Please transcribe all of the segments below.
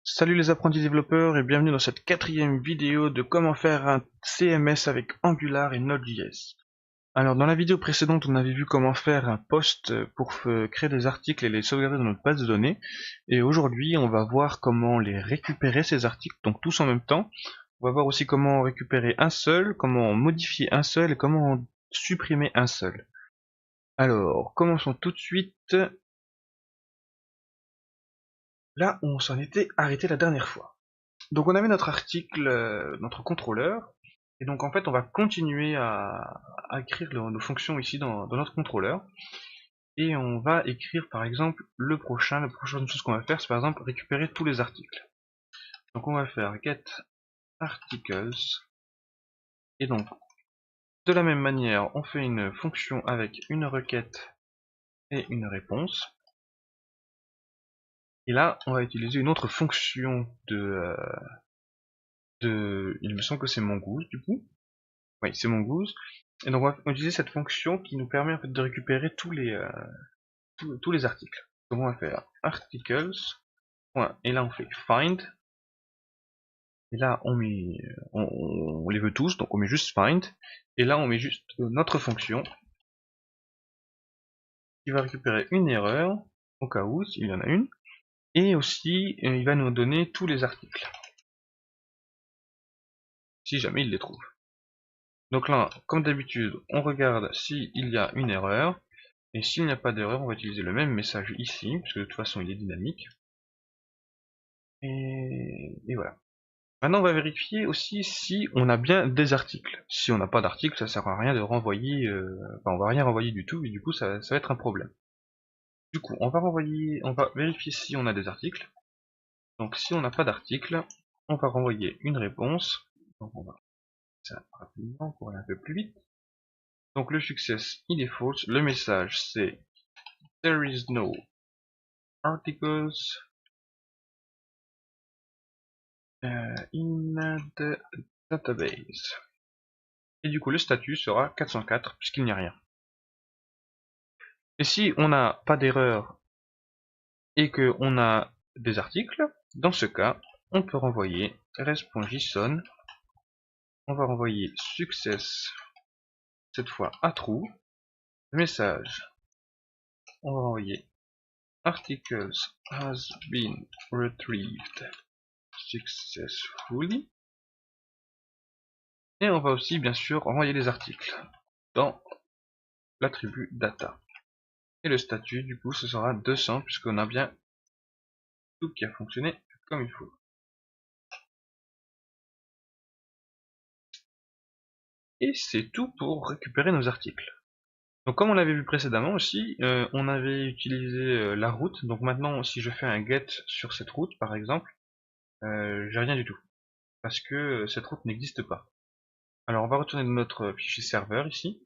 Salut les apprentis développeurs et bienvenue dans cette quatrième vidéo de comment faire un CMS avec Angular et Node.js. Alors dans la vidéo précédente on avait vu comment faire un post pour créer des articles et les sauvegarder dans notre base de données. Et aujourd'hui on va voir comment les récupérer ces articles, donc tous en même temps. On va voir aussi comment récupérer un seul, comment modifier un seul et comment supprimer un seul. Alors commençons tout de suite là où on s'en était arrêté la dernière fois. Donc on avait notre article, notre contrôleur, et donc en fait on va continuer à écrire nos fonctions ici dans notre contrôleur, et on va écrire par exemple la prochaine chose qu'on va faire, c'est par exemple récupérer tous les articles. Donc on va faire get articles, et donc de la même manière on fait une fonction avec une requête et une réponse, et là on va utiliser une autre fonction il me semble que c'est mongoose du coup. Oui, c'est mongoose. Et donc on va utiliser cette fonction qui nous permet en fait de récupérer tous les articles. Donc on va faire articles, et là on fait find, et là on les veut tous, donc on met juste find, et là on met juste notre fonction qui va récupérer une erreur, au cas où, s'il y en a une, et aussi il va nous donner tous les articles, si jamais il les trouve. Donc là, comme d'habitude, on regarde s'il y a une erreur, et s'il n'y a pas d'erreur, on va utiliser le même message ici, parce que de toute façon il est dynamique. Et voilà. Maintenant on va vérifier aussi si on a bien des articles. Si on n'a pas d'articles, ça sert à rien de renvoyer, enfin on va rien renvoyer du tout, et du coup ça va être un problème. Du coup, on va vérifier si on a des articles. Donc si on n'a pas d'articles, on va renvoyer une réponse. Donc on va faire ça rapidement pour aller un peu plus vite. Donc le success il est false, le message c'est there is no articles in the database. Et du coup le statut sera 404 puisqu'il n'y a rien. Et si on n'a pas d'erreur et qu'on a des articles, dans ce cas, on peut renvoyer res.json, on va renvoyer success, cette fois à true, message, on va renvoyer articles has been retrieved successfully, et on va aussi bien sûr renvoyer les articles dans l'attribut data. Et le statut du coup ce sera 200 puisqu'on a bien tout qui a fonctionné comme il faut. Et c'est tout pour récupérer nos articles. Donc comme on l'avait vu précédemment aussi, on avait utilisé la route. Donc maintenant, si je fais un get sur cette route, par exemple, j'ai rien du tout. Parce que cette route n'existe pas. Alors on va retourner dans notre fichier serveur ici.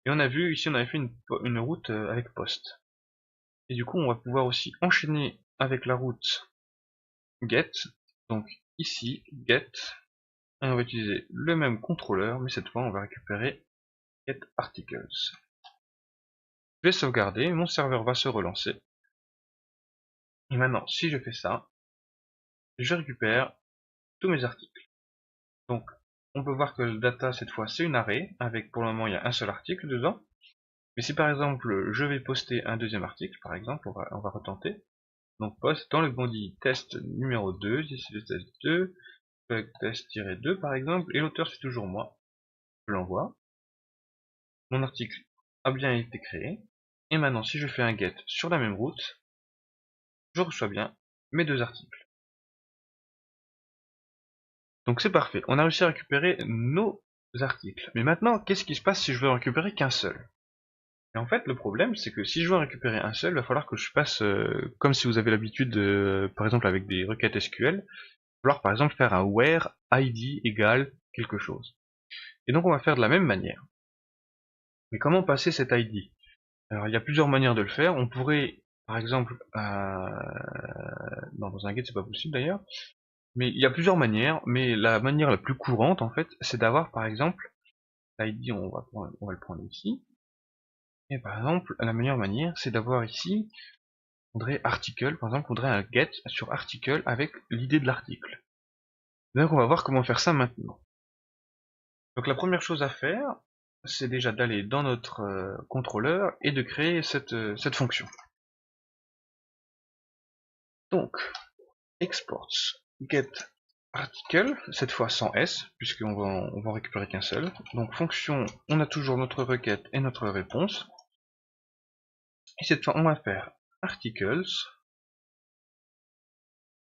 Et on a vu, ici on avait fait une route avec post. Et du coup, on va pouvoir aussi enchaîner avec la route get. Donc ici, get. Et on va utiliser le même contrôleur, mais cette fois on va récupérer get articles. Je vais sauvegarder, mon serveur va se relancer. Et maintenant, si je fais ça, je récupère tous mes articles. Donc, on peut voir que le data, cette fois, c'est une array, avec pour le moment, il y a un seul article dedans. Mais si par exemple, je vais poster un deuxième article, par exemple, on va retenter. Donc, post dans le body test numéro 2, ici le test 2, test-2 par exemple, et l'auteur c'est toujours moi. Je l'envoie. Mon article a bien été créé. Et maintenant, si je fais un get sur la même route, je reçois bien mes deux articles. Donc c'est parfait, on a réussi à récupérer nos articles. Mais maintenant, qu'est-ce qui se passe si je veux en récupérer qu'un seul? Et en fait, le problème, c'est que si je veux en récupérer un seul, il va falloir que je passe, comme si vous avez l'habitude, par exemple avec des requêtes SQL, il va falloir par exemple faire un where id égale quelque chose. Et donc on va faire de la même manière. Mais comment passer cet id? Alors il y a plusieurs manières de le faire. On pourrait, par exemple, non, dans un get c'est pas possible d'ailleurs. Mais il y a plusieurs manières, mais la manière la plus courante en fait, c'est d'avoir par exemple l'id, on va le prendre ici. Et par exemple, la meilleure manière, c'est d'avoir ici voudrait article, par exemple, on voudrait un get sur article avec l'idée de l'article. Donc on va voir comment faire ça maintenant. Donc la première chose à faire, c'est déjà d'aller dans notre contrôleur et de créer cette fonction. Donc, exports get article, cette fois sans s, puisqu'on va en récupérer qu'un seul. Donc fonction, on a toujours notre requête et notre réponse. Et cette fois, on va faire articles.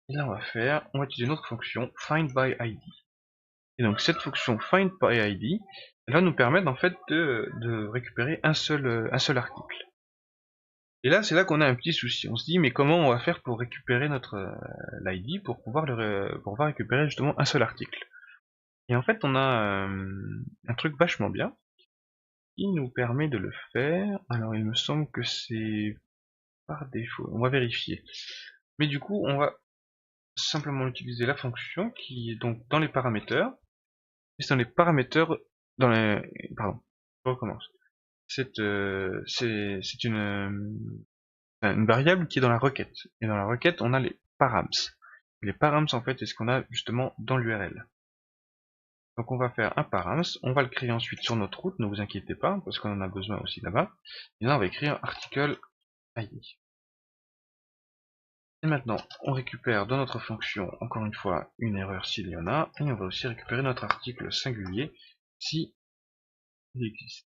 Et là, on va utiliser notre fonction findById. Et donc cette fonction findById, elle va nous permettre en fait de récupérer un seul article. Et là, c'est là qu'on a un petit souci. On se dit, mais comment on va faire pour récupérer notre l'ID pour pouvoir récupérer justement un seul article. Et en fait, on a un truc vachement bien qui nous permet de le faire. Alors, il me semble que c'est par défaut. On va vérifier. Mais du coup, on va simplement utiliser la fonction qui est donc dans les paramètres. Et c'est dans les paramètres, dans les, pardon, je recommence. C'est une variable qui est dans la requête. Et dans la requête, on a les params. Et les params, en fait, c'est ce qu'on a justement dans l'URL. Donc on va faire un params, on va le créer ensuite sur notre route, ne vous inquiétez pas, parce qu'on en a besoin aussi là-bas. Et là, on va écrire article ID. Et maintenant, on récupère dans notre fonction, encore une fois, une erreur s'il y en a, et on va aussi récupérer notre article singulier si il existe.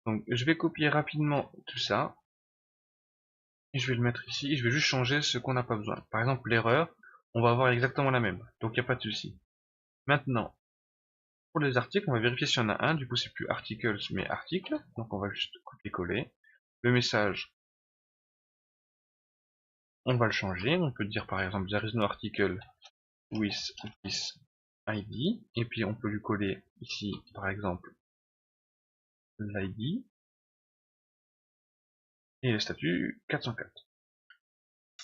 Donc je vais copier rapidement tout ça, et je vais le mettre ici, et je vais juste changer ce qu'on n'a pas besoin. Par exemple, l'erreur, on va avoir exactement la même, donc il n'y a pas de souci. Maintenant, pour les articles, on va vérifier s'il y en a un, du coup c'est plus articles mais articles, donc on va juste copier-coller. Le message, on va le changer, on peut dire par exemple there is no article with this ID, et puis on peut lui coller ici par exemple l'ID, et le statut 404.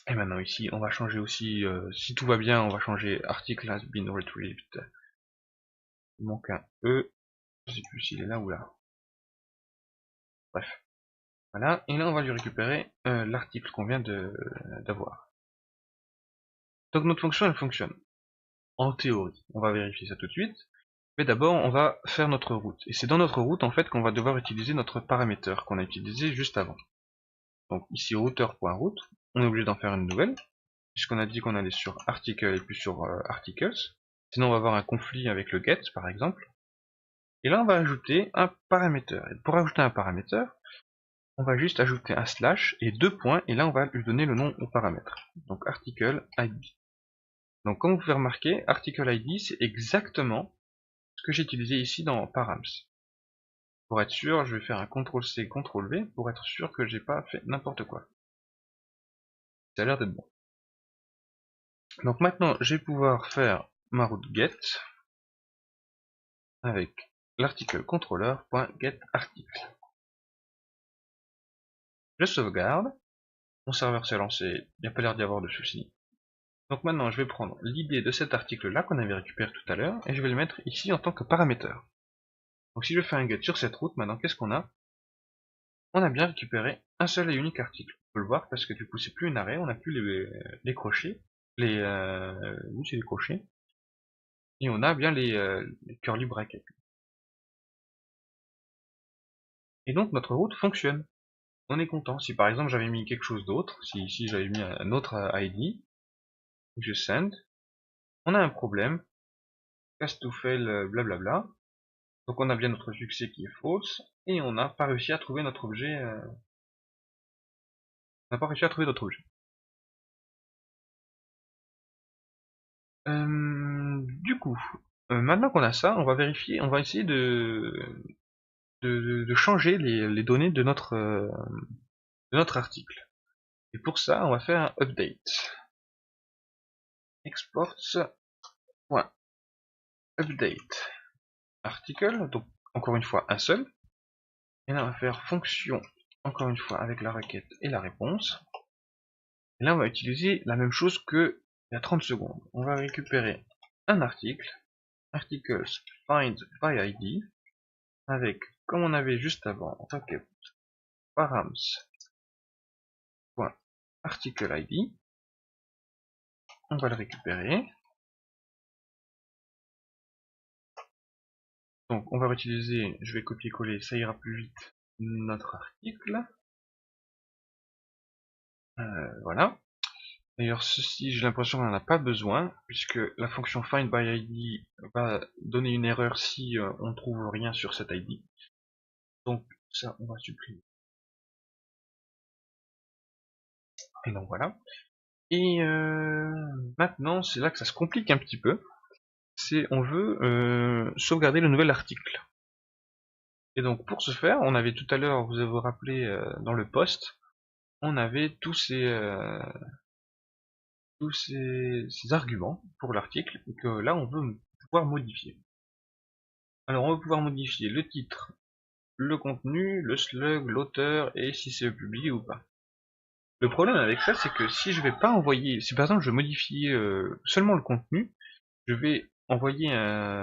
Et maintenant ici, on va changer aussi, si tout va bien, on va changer article has been retrieved. Il manque un E, je sais plus s'il est là ou là. Bref. Voilà, et là on va lui récupérer l'article qu'on vient d'avoir. Donc notre fonction elle fonctionne. En théorie, on va vérifier ça tout de suite. Mais d'abord on va faire notre route. Et c'est dans notre route en fait qu'on va devoir utiliser notre paramètre qu'on a utilisé juste avant. Donc ici router.route, on est obligé d'en faire une nouvelle, puisqu'on a dit qu'on allait sur article et puis sur articles. Sinon on va avoir un conflit avec le get par exemple. Et là on va ajouter un paramètre. Et pour ajouter un paramètre, on va juste ajouter un slash et deux points, et là on va lui donner le nom au paramètre. Donc article ID. Donc comme vous pouvez remarquer, article ID c'est exactement ce que j'ai utilisé ici dans params. Pour être sûr, je vais faire un CTRL-C, CTRL-V pour être sûr que j'ai pas fait n'importe quoi. Ça a l'air d'être bon. Donc maintenant, je vais pouvoir faire ma route get avec l'article controller.getArticle. Je sauvegarde. Mon serveur s'est lancé, il n'y a pas l'air d'y avoir de soucis. Donc maintenant, je vais prendre l'idée de cet article-là qu'on avait récupéré tout à l'heure et je vais le mettre ici en tant que paramètre. Donc si je fais un get sur cette route, maintenant qu'est-ce qu'on a? On a bien récupéré un seul et unique article. On peut le voir parce que du coup c'est plus un arrêt, on n'a plus les crochets, oui c'est les crochets, et on a bien les curly brackets. Et donc notre route fonctionne. On est content. Si par exemple j'avais mis quelque chose d'autre, si ici j'avais mis un autre ID, je send, on a un problème, cast to fail, blablabla. Donc on a bien notre succès qui est false, et on n'a pas réussi à trouver notre objet. On n'a pas réussi à trouver notre objet. Du coup, maintenant qu'on a ça, on va vérifier, on va essayer de changer les données de notre article. Et pour ça, on va faire un update. Exports.update article, donc encore une fois un seul. Et là, on va faire fonction, encore une fois avec la requête et la réponse. Et là, on va utiliser la même chose que il y a 30 secondes. On va récupérer un article, articles find by ID, avec, comme on avait juste avant, requête params article ID. On va le récupérer. Donc on va réutiliser, je vais copier-coller, ça ira plus vite, notre article. Voilà. D'ailleurs ceci, j'ai l'impression qu'on n'en a pas besoin, puisque la fonction findById va donner une erreur si on ne trouve rien sur cet ID. Donc ça, on va supprimer. Et donc voilà. Et maintenant, c'est là que ça se complique un petit peu. C'est on veut sauvegarder le nouvel article. Et donc pour ce faire, on avait tout à l'heure, vous avez rappelé dans le post, on avait tous ces arguments pour l'article que là on veut pouvoir modifier. Alors on va pouvoir modifier le titre, le contenu, le slug, l'auteur et si c'est publié ou pas. Le problème avec ça, c'est que si je vais pas envoyer, si par exemple je modifie seulement le contenu, je vais envoyer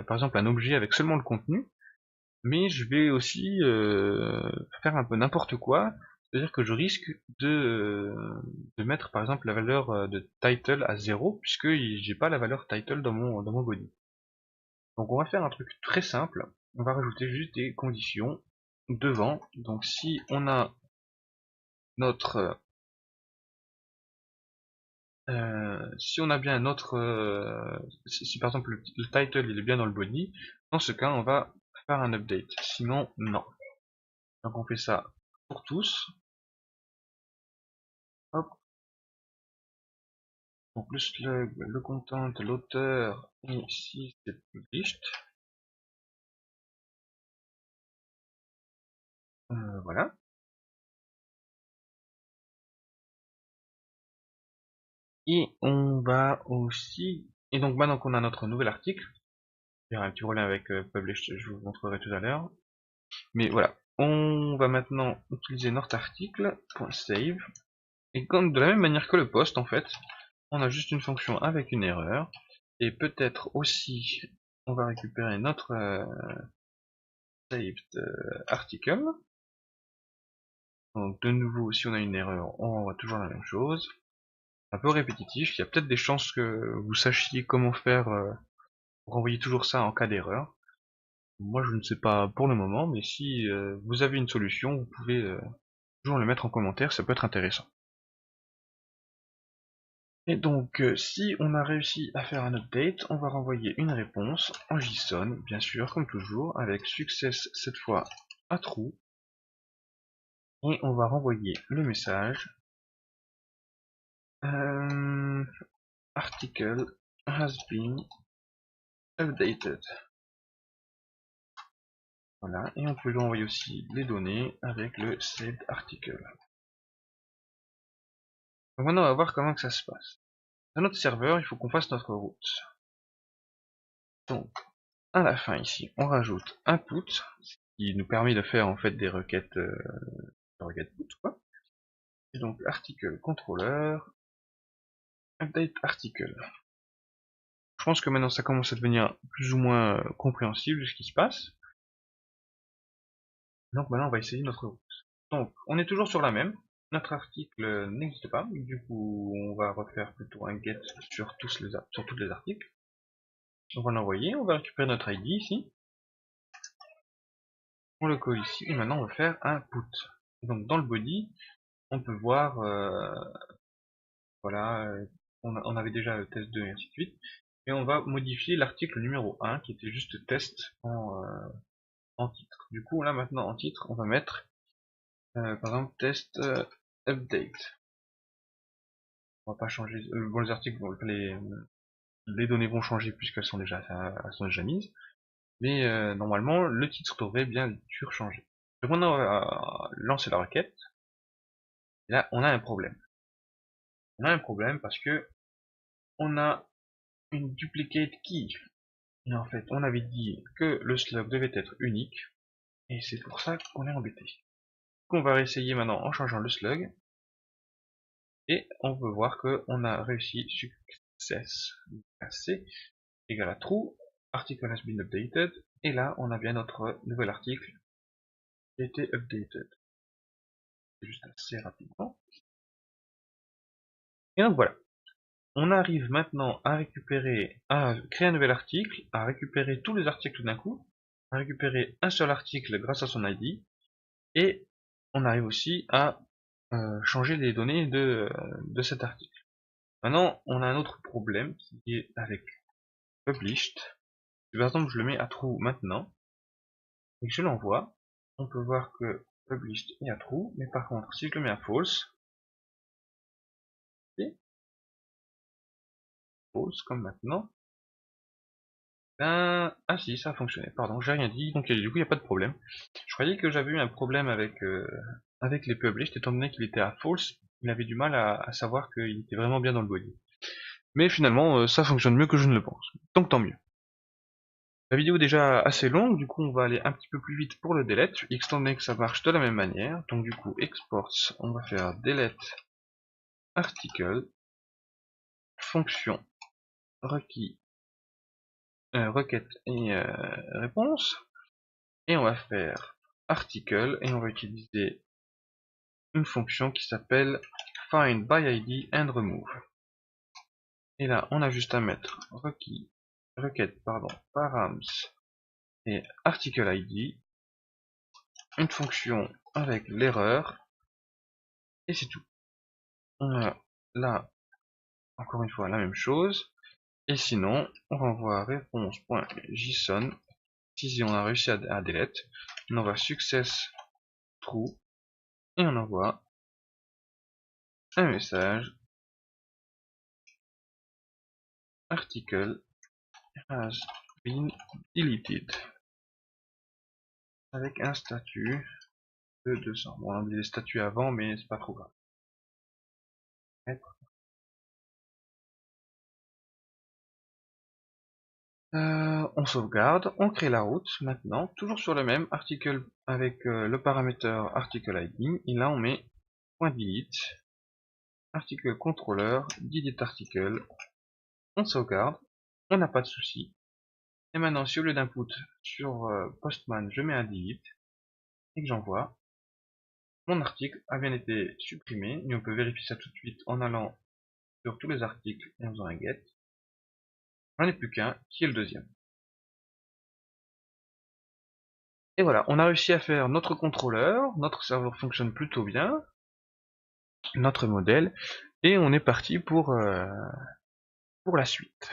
par exemple un objet avec seulement le contenu, mais je vais aussi faire un peu n'importe quoi, c'est-à-dire que je risque de mettre par exemple la valeur de title à 0, puisque j'ai pas la valeur title dans mon body. Donc on va faire un truc très simple, on va rajouter juste des conditions devant. Donc si on a notre si on a bien notre si par exemple le title il est bien dans le body, dans ce cas on va faire un update, sinon non. Donc on fait ça pour tous. Hop. Donc le slug, le content, l'auteur, et si c'est published. Voilà. Et on va aussi. Et donc maintenant qu'on a notre nouvel article, il y aura un petit problème avec publish, je vous montrerai tout à l'heure. Mais voilà. On va maintenant utiliser notre article.save. Et comme de la même manière que le post en fait, on a juste une fonction avec une erreur. Et peut-être aussi, on va récupérer notre saved article. Donc de nouveau, si on a une erreur, on renvoie toujours la même chose. Un peu répétitif, il y a peut-être des chances que vous sachiez comment faire pour renvoyer toujours ça en cas d'erreur. Moi je ne sais pas pour le moment, mais si vous avez une solution, vous pouvez toujours le mettre en commentaire, ça peut être intéressant. Et donc si on a réussi à faire un update, on va renvoyer une réponse en JSON, bien sûr, comme toujours, avec success cette fois à true. Et on va renvoyer le message article has been updated. Voilà, et on peut lui envoyer aussi les données avec le saved article. Donc maintenant on va voir comment que ça se passe. Dans notre serveur, il faut qu'on fasse notre route. Donc, à la fin ici, on rajoute un put, ce qui nous permet de faire en fait des requêtes, put, quoi. Et donc article controller, update article. Je pense que maintenant ça commence à devenir plus ou moins compréhensible ce qui se passe. Donc maintenant on va essayer notre route. Donc on est toujours sur la même. Notre article n'existe pas, du coup on va refaire plutôt un get sur tous les articles. On va l'envoyer, on va récupérer notre ID ici. On le colle ici et maintenant on va faire un put. Donc dans le body, on peut voir, voilà, on avait déjà le test 2 et ainsi de suite. Et on va modifier l'article numéro 1 qui était juste test en titre. Du coup là maintenant en titre, on va mettre par exemple test update. On va pas changer. Bon, les articles, bon, les données vont changer puisqu'elles sont déjà mises. Mais normalement, le titre devrait bien sûr changer. Donc maintenant, on va lancer la requête. Et là, on a un problème. On a un problème parce que on a une duplicate key. Et en fait, on avait dit que le slug devait être unique. Et c'est pour ça qu'on est embêté. Donc on va réessayer maintenant en changeant le slug. Et on peut voir qu'on a réussi success. C égale à true, article has been updated, et là on a bien notre nouvel article qui a été updated. Juste assez rapidement. Et donc voilà. On arrive maintenant à créer un nouvel article, à récupérer tous les articles d'un coup, à récupérer un seul article grâce à son ID, et on arrive aussi à changer les données de cet article. Maintenant, on a un autre problème qui est avec Published. Si par exemple je le mets à true maintenant, et que je l'envoie, on peut voir que Published est à true, mais par contre, si je le mets à false, et false comme maintenant, ben, ah si, ça a fonctionné, pardon, j'ai rien dit, donc du coup il n'y a pas de problème. Je croyais que j'avais eu un problème avec les published, étant donné qu'il était à false, il avait du mal à savoir qu'il était vraiment bien dans le body. Mais finalement, ça fonctionne mieux que je ne le pense, donc tant mieux. La vidéo est déjà assez longue, du coup on va aller un petit peu plus vite pour le delete, étant donné que ça marche de la même manière. Donc du coup, exports, on va faire delete article, fonction, requis, requête et réponse. Et on va faire article et on va utiliser une fonction qui s'appelle find by id and remove. Et là, on a juste à mettre requête, params et article id, une fonction avec l'erreur, et c'est tout. On a là, encore une fois, la même chose. Et sinon, on renvoie réponse.json. Si on a réussi à delete, on envoie success true et on envoie un message article has been deleted avec un statut de 200. Bon, on a des statuts avant, mais c'est pas trop grave. On sauvegarde, on crée la route maintenant, toujours sur le même article avec le paramètre article ID, et là on met .delete, article controller, delete article, on sauvegarde, on n'a pas de souci. Et maintenant, si au lieu d'input sur Postman, je mets un delete, et que j'envoie, mon article a bien été supprimé, et on peut vérifier ça tout de suite en allant sur tous les articles et en faisant un get. J'en ai plus qu'un, qui est le deuxième. Et voilà, on a réussi à faire notre contrôleur, notre serveur fonctionne plutôt bien, notre modèle, et on est parti pour la suite.